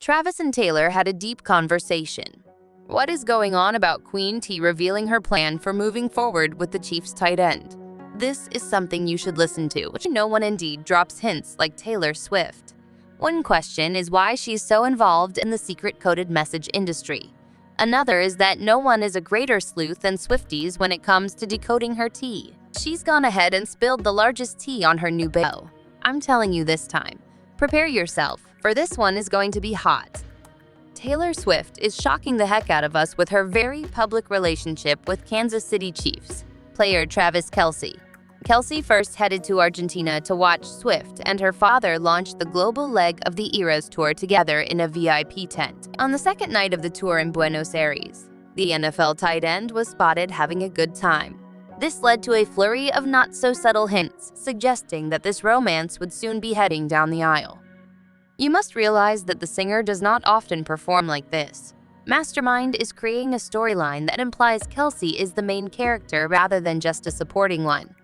Travis and Taylor had a deep conversation. What is going on about Queen T revealing her plan for moving forward with the Chiefs tight end? This is something you should listen to, which no one indeed drops hints like Taylor Swift. One question is why she's so involved in the secret coded message industry. Another is that no one is a greater sleuth than Swifties when it comes to decoding her tea. She's gone ahead and spilled the largest tea on her new beau. I'm telling you this time. Prepare yourself, for this one is going to be hot. Taylor Swift is shocking the heck out of us with her very public relationship with Kansas City Chiefs player Travis Kelce. Kelce first headed to Argentina to watch Swift, and her father launched the global leg of the Eras Tour together in a VIP tent. On the second night of the tour in Buenos Aires, the NFL tight end was spotted having a good time. This led to a flurry of not-so-subtle hints, suggesting that this romance would soon be heading down the aisle. You must realize that the singer does not often perform like this. Mastermind is creating a storyline that implies Kelce is the main character rather than just a supporting one.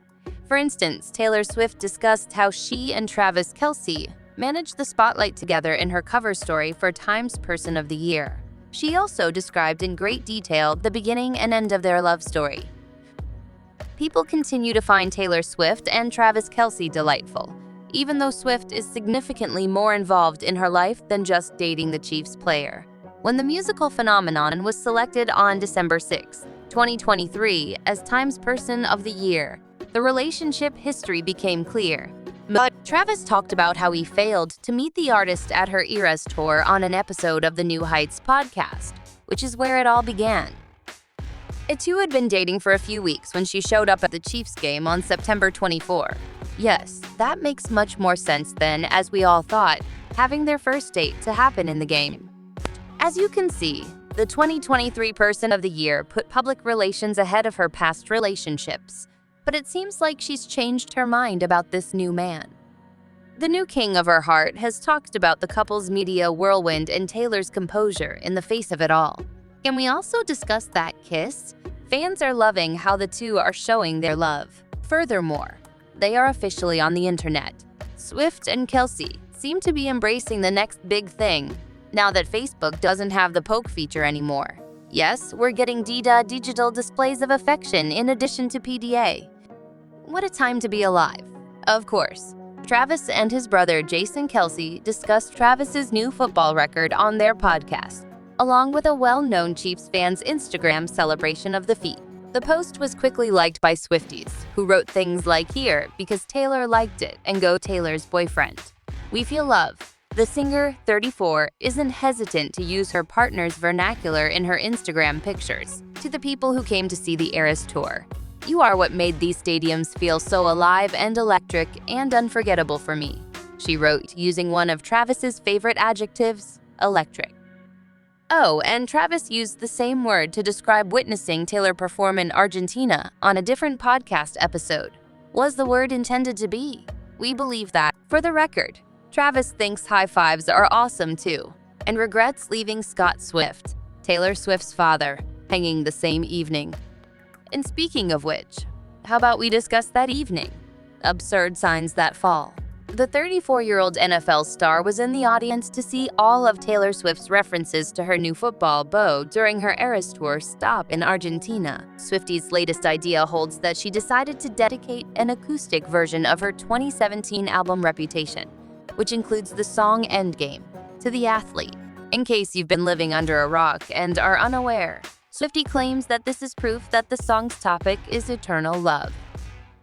For instance, Taylor Swift discussed how she and Travis Kelce managed the spotlight together in her cover story for Time's Person of the Year. She also described in great detail the beginning and end of their love story. People continue to find Taylor Swift and Travis Kelce delightful, even though Swift is significantly more involved in her life than just dating the Chiefs player. When the musical phenomenon was selected on December 6, 2023 as Time's Person of the Year, the relationship history became clear. But Travis talked about how he failed to meet the artist at her Eras Tour on an episode of the New Heights podcast, which is where it all began. The two had been dating for a few weeks when she showed up at the Chiefs game on September 24. Yes, that makes much more sense than, as we all thought, having their first date to happen in the game. As you can see, the 2023 Person of the Year put public relations ahead of her past relationships, but it seems like she's changed her mind about this new man. The new king of her heart has talked about the couple's media whirlwind and Taylor's composure in the face of it all. Can we also discuss that kiss? Fans are loving how the two are showing their love. Furthermore, they are officially on the internet. Swift and Kelce seem to be embracing the next big thing, now that Facebook doesn't have the poke feature anymore. Yes, we're getting digital displays of affection in addition to PDA. What a time to be alive. Of course, Travis and his brother Jason Kelce discussed Travis's new football record on their podcast, along with a well-known Chiefs fan's Instagram celebration of the feat. The post was quickly liked by Swifties, who wrote things like "Here because Taylor liked it" and "Go Taylor's boyfriend." We feel love. The singer, 34, isn't hesitant to use her partner's vernacular in her Instagram pictures. To the people who came to see the Eras Tour, you are what made these stadiums feel so alive and electric and unforgettable for me, she wrote, using one of Travis's favorite adjectives, electric. Oh, and Travis used the same word to describe witnessing Taylor perform in Argentina on a different podcast episode. Was the word intended to be? We believe that. For the record, Travis thinks high fives are awesome too, and regrets leaving Scott Swift, Taylor Swift's father, hanging the same evening. And speaking of which, how about we discuss that evening? Absurd signs that fall. The 34-year-old NFL star was in the audience to see all of Taylor Swift's references to her new football beau during her Eras Tour stop in Argentina. Swifties' latest idea holds that she decided to dedicate an acoustic version of her 2017 album Reputation, which includes the song Endgame, to the athlete. In case you've been living under a rock and are unaware, Swiftie claims that this is proof that the song's topic is eternal love.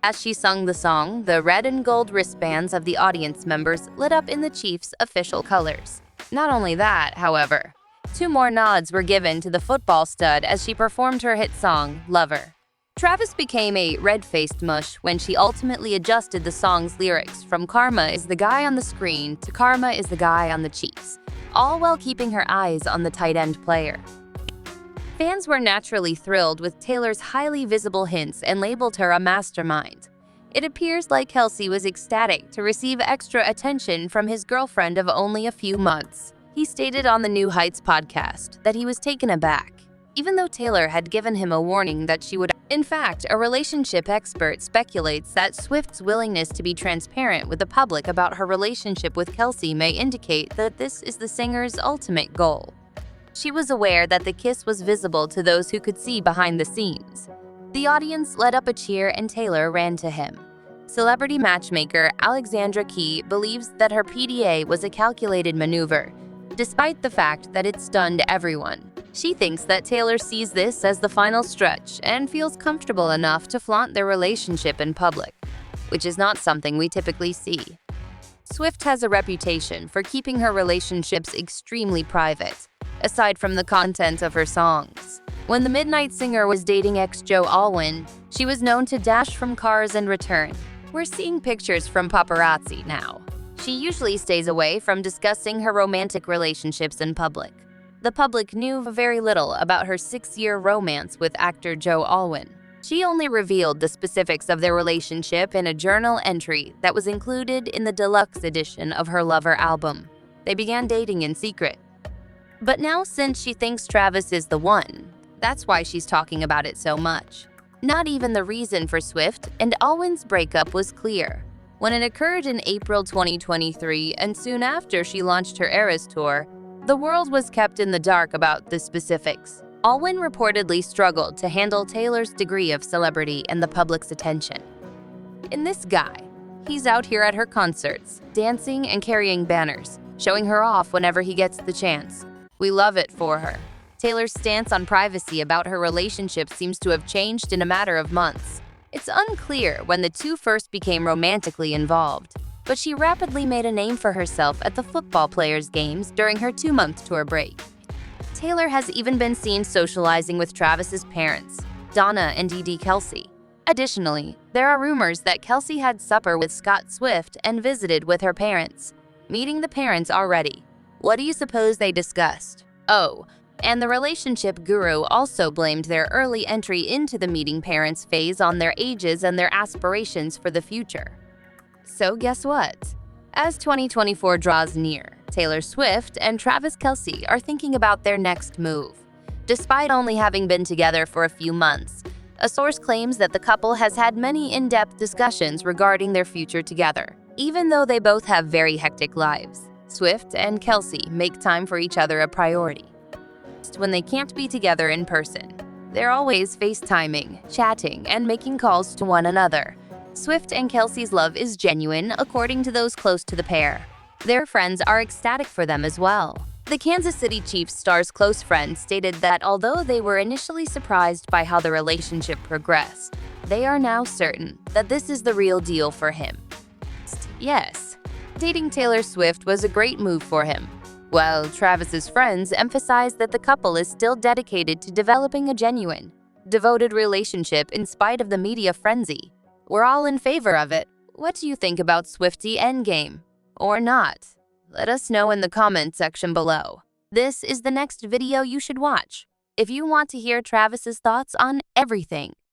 As she sung the song, the red and gold wristbands of the audience members lit up in the Chiefs' official colors. Not only that, however, 2 more nods were given to the football stud as she performed her hit song, Lover. Travis became a red-faced mush when she ultimately adjusted the song's lyrics from "Karma is the guy on the screen" to "Karma is the guy on the Chiefs," all while keeping her eyes on the tight end player. Fans were naturally thrilled with Taylor's highly visible hints and labeled her a mastermind. It appears like Kelce was ecstatic to receive extra attention from his girlfriend of only a few months. He stated on the New Heights podcast that he was taken aback. even though Taylor had given him a warning that she would. In fact, a relationship expert speculates that Swift's willingness to be transparent with the public about her relationship with Kelce may indicate that this is the singer's ultimate goal. She was aware that the kiss was visible to those who could see behind the scenes. The audience let up a cheer and Taylor ran to him. Celebrity matchmaker Alexandra Key believes that her PDA was a calculated maneuver, despite the fact that it stunned everyone. She thinks that Taylor sees this as the final stretch and feels comfortable enough to flaunt their relationship in public, which is not something we typically see. Swift has a reputation for keeping her relationships extremely private, aside from the content of her songs. When the Midnight Singer was dating ex-Joe Alwyn, she was known to dash from cars and return. We're seeing pictures from paparazzi now. She usually stays away from discussing her romantic relationships in public. The public knew very little about her 6-year romance with actor Joe Alwyn. She only revealed the specifics of their relationship in a journal entry that was included in the deluxe edition of her Lover album. They began dating in secret. But now, since she thinks Travis is the one, that's why she's talking about it so much. Not even the reason for Swift and Alwyn's breakup was clear. When it occurred in April 2023 and soon after she launched her Eras tour, the world was kept in the dark about the specifics. Alwyn reportedly struggled to handle Taylor's degree of celebrity and the public's attention. And this guy, he's out here at her concerts, dancing and carrying banners, showing her off whenever he gets the chance. We love it for her. Taylor's stance on privacy about her relationship seems to have changed in a matter of months. It's unclear when the two first became romantically involved, but she rapidly made a name for herself at the football players' games during her 2-month tour break. Taylor has even been seen socializing with Travis's parents, Donna and Kelce. Additionally, there are rumors that Kelce had supper with Scott Swift and visited with her parents. Meeting the parents already. What do you suppose they discussed? Oh, and the relationship guru also blamed their early entry into the meeting parents phase on their ages and their aspirations for the future. So guess what? As 2024 draws near, Taylor Swift and Travis Kelce are thinking about their next move. Despite only having been together for a few months, a source claims that the couple has had many in-depth discussions regarding their future together. Even though they both have very hectic lives, Swift and Kelce make time for each other a priority. When they can't be together in person, they're always FaceTiming, chatting, and making calls to one another. Swift and Kelce's love is genuine, according to those close to the pair. Their friends are ecstatic for them as well. The Kansas City Chiefs star's close friend stated that although they were initially surprised by how the relationship progressed, they are now certain that this is the real deal for him. Yes, dating Taylor Swift was a great move for him, while Travis's friends emphasize that the couple is still dedicated to developing a genuine, devoted relationship in spite of the media frenzy. We're all in favor of it. What do you think about Swiftie endgame? Or not? Let us know in the comment section below. This is the next video you should watch. If you want to hear Travis's thoughts on everything,